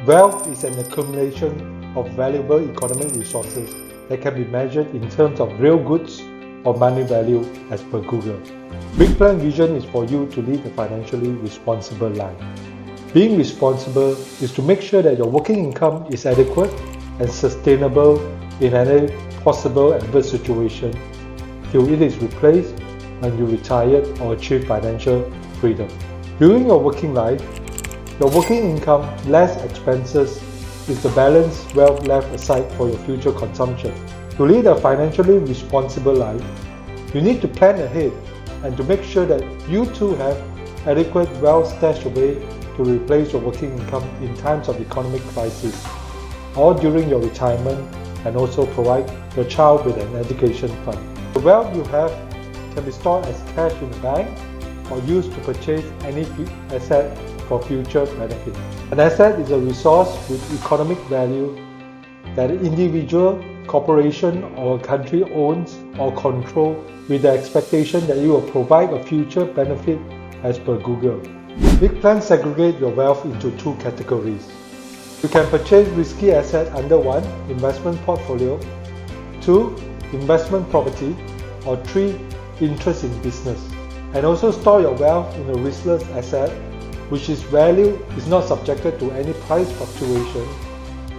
Wealth is an accumulation of valuable economic resources that can be measured in terms of real goods or money value as per Google. Big Plan vision is for you to lead a financially responsible life. Being responsible is to make sure that your working income is adequate and sustainable in any possible adverse situation till it is replaced when you retire or achieve financial freedom. During your working life, your working income less expenses is the balanced wealth left aside for your future consumption. To lead a financially responsible life, you need to plan ahead and to make sure that you too have adequate wealth stashed away to replace your working income in times of economic crisis or during your retirement, and also provide your child with an education fund. The wealth you have can be stored as cash in the bank or used to purchase any asset for future benefit. An asset is a resource with economic value that an individual, corporation, or a country owns or controls with the expectation that it will provide a future benefit as per Google. Big Plan segregate your wealth into two categories. You can purchase risky assets under 1. Investment portfolio, 2. Investment property, or 3. Interest in business. And also store your wealth in a riskless asset which its value is not subjected to any price fluctuation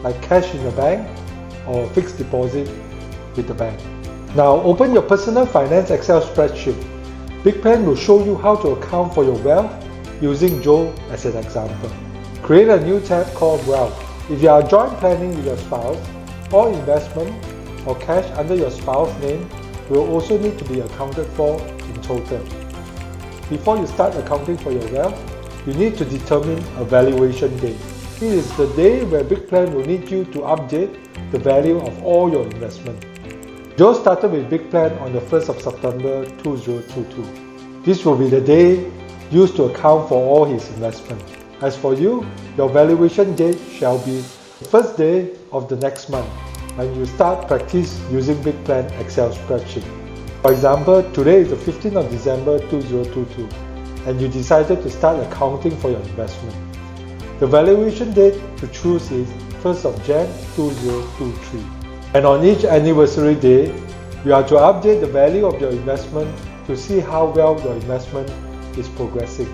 like cash in the bank or fixed deposit with the bank. Now open your personal finance Excel spreadsheet. Big Plan will show you how to account for your wealth using Joe as an example. Create a new tab called Wealth. If you are joint planning with your spouse, all investment or cash under your spouse's name will also need to be accounted for in total. Before you start accounting for your wealth, you need to determine a valuation date. It is the day where Big Plan will need you to update the value of all your investment. Joe started with Big Plan on the 1st of September 2022. This will be the day used to account for all his investment. As for you, your valuation date shall be the first day of the next month when you start practice using Big Plan Excel spreadsheet. For example, today is the 15th of December 2022 and you decided to start accounting for your investment. The valuation date to choose is 1st of Jan 2023. And on each anniversary day, you are to update the value of your investment to see how well your investment is progressing.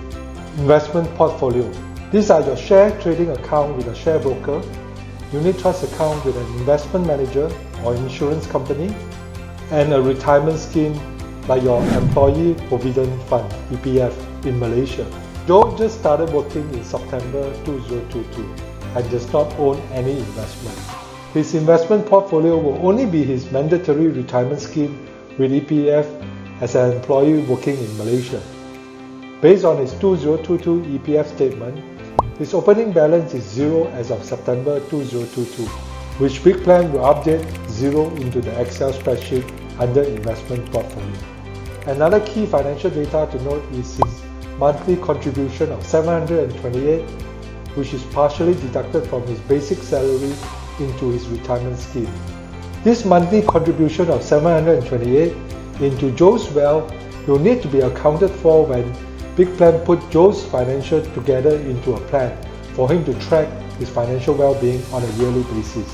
Investment portfolio. These are your share trading account with a share broker, unit trust account with an investment manager or insurance company, and a retirement scheme like your Employee Provident Fund (EPF) in Malaysia. Joe just started working in September 2022 and does not own any investment. His investment portfolio will only be his mandatory retirement scheme with EPF as an employee working in Malaysia. Based on his 2022 EPF statement, his opening balance is zero as of September 2022, which Big Plan will update zero into the Excel spreadsheet under investment portfolio. Another key financial data to note is his monthly contribution of $728, which is partially deducted from his basic salary into his retirement scheme. This monthly contribution of $728 into Joe's wealth will need to be accounted for when Big Plan put Joe's financial together into a plan for him to track his financial well-being on a yearly basis.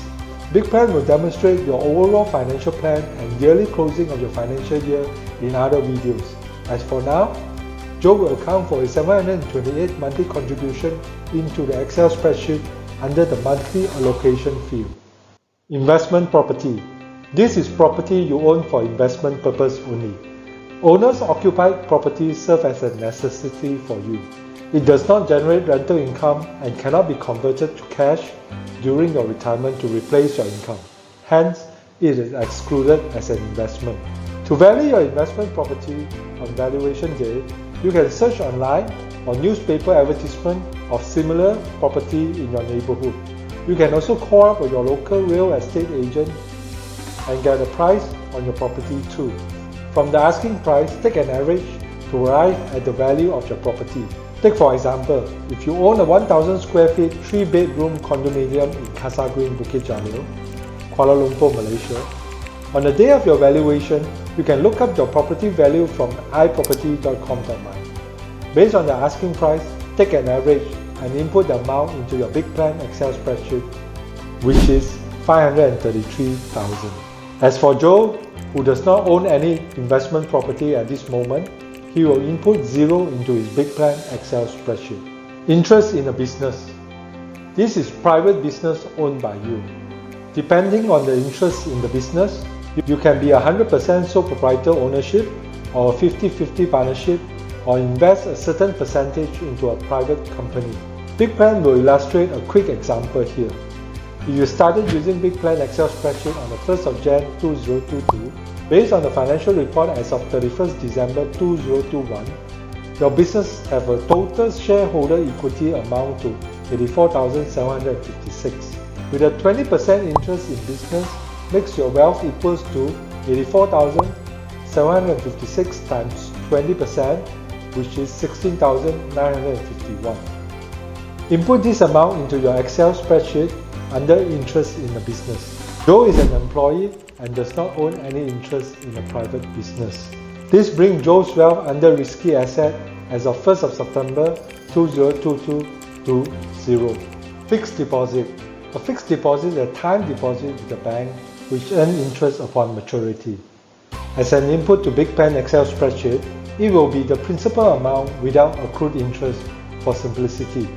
Big Plan will demonstrate your overall financial plan and yearly closing of your financial year in other videos. As for now, Joe will account for his $728 monthly contribution into the Excel spreadsheet under the monthly allocation field. Investment property. This is property you own for investment purpose only. Owners occupied property serve as a necessity for you. It does not generate rental income and cannot be converted to cash during your retirement to replace your income. Hence, it is excluded as an investment. To value your investment property on valuation day, you can search online or newspaper advertisement of similar property in your neighborhood. You can also call up your local real estate agent and get a price on your property too. From the asking price, take an average to arrive at the value of your property. Take for example, if you own a 1,000 square feet 3-bedroom condominium in Casa Green, Bukit Jalil, Kuala Lumpur, Malaysia, on the day of your valuation, you can look up your property value from iproperty.com.my. Based on the asking price, take an average and input the amount into your Big Plan Excel spreadsheet, which is 533,000. As for Joe, who does not own any investment property at this moment, he will input 0 into his Big Plan Excel spreadsheet. Interest in a business. This is private business owned by you. Depending on the interest in the business, you can be 100% sole proprietor ownership or 50-50 partnership, or invest a certain percentage into a private company. Big Plan will illustrate a quick example here. If you started using Big Plan Excel spreadsheet on the 1st of Jan 2022, based on the financial report as of 31st December 2021, your business have a total shareholder equity amount to 84,756. With a 20% interest in business makes your wealth equals to 84,756 times 20%, which is 16,951. Input this amount into your Excel spreadsheet under interest in the business. Joe is an employee and does not own any interest in a private business. This brings Joe's wealth under risky asset as of 1st of September 2022 to 0. Fixed deposit. A fixed deposit is a time deposit with the bank which earns interest upon maturity. As an input to Big Plan Excel spreadsheet, it will be the principal amount without accrued interest for simplicity.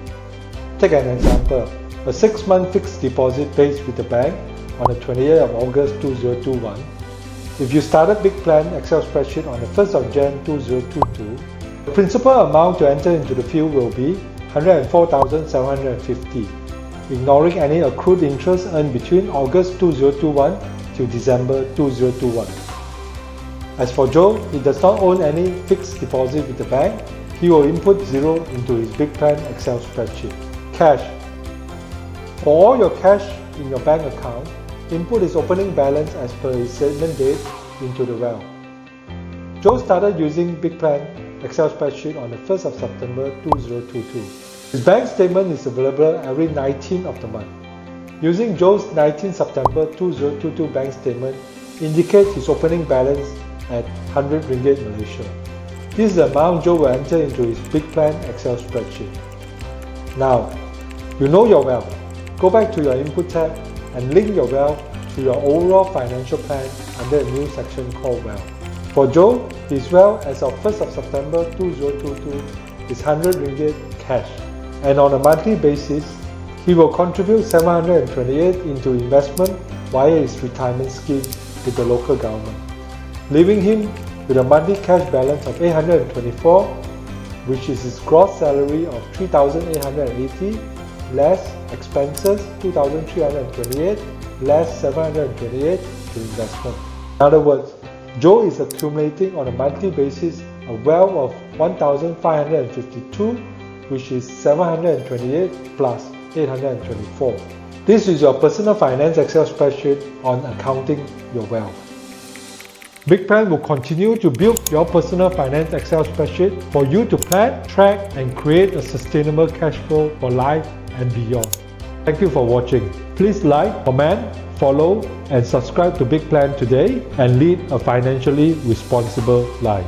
Take an example, a 6-month fixed deposit based with the bank on the 28th of August 2021. If you started Big Plan Excel spreadsheet on the 1st of Jan 2022, the principal amount to enter into the field will be 104,750, ignoring any accrued interest earned between August 2021 till December 2021. As for Joe, he does not own any fixed deposit with the bank. He will input 0 into his Big Plan Excel spreadsheet. Cash. For all your cash in your bank account, input his opening balance as per his statement date into the well. Joe started using Big Plan Excel spreadsheet on the 1st of September 2022. His bank statement is available every 19th of the month. Using Joe's 19 September 2022 bank statement indicates his opening balance at 100 ringgit Malaysia. This is the amount Joe will enter into his Big Plan Excel spreadsheet. Now, you know your wealth. Go back to your input tab and link your wealth to your overall financial plan under a new section called Wealth. For Joe, his wealth as of 1st of September 2022 is 100 ringgit cash, and on a monthly basis, he will contribute 728 into investment via his retirement scheme with the local government, leaving him with a monthly cash balance of 824, which is his gross salary of 3,880, less expenses 2,328, less 728 to investment. In other words, Joe is accumulating on a monthly basis a wealth of 1,552, which is 728 plus 824. This is your personal finance Excel spreadsheet on accounting your wealth. Big Plan will continue to build your personal finance Excel spreadsheet for you to plan, track, and create a sustainable cash flow for life and beyond. Thank you for watching. Please like, comment, follow, and subscribe to Big Plan today and lead a financially responsible life.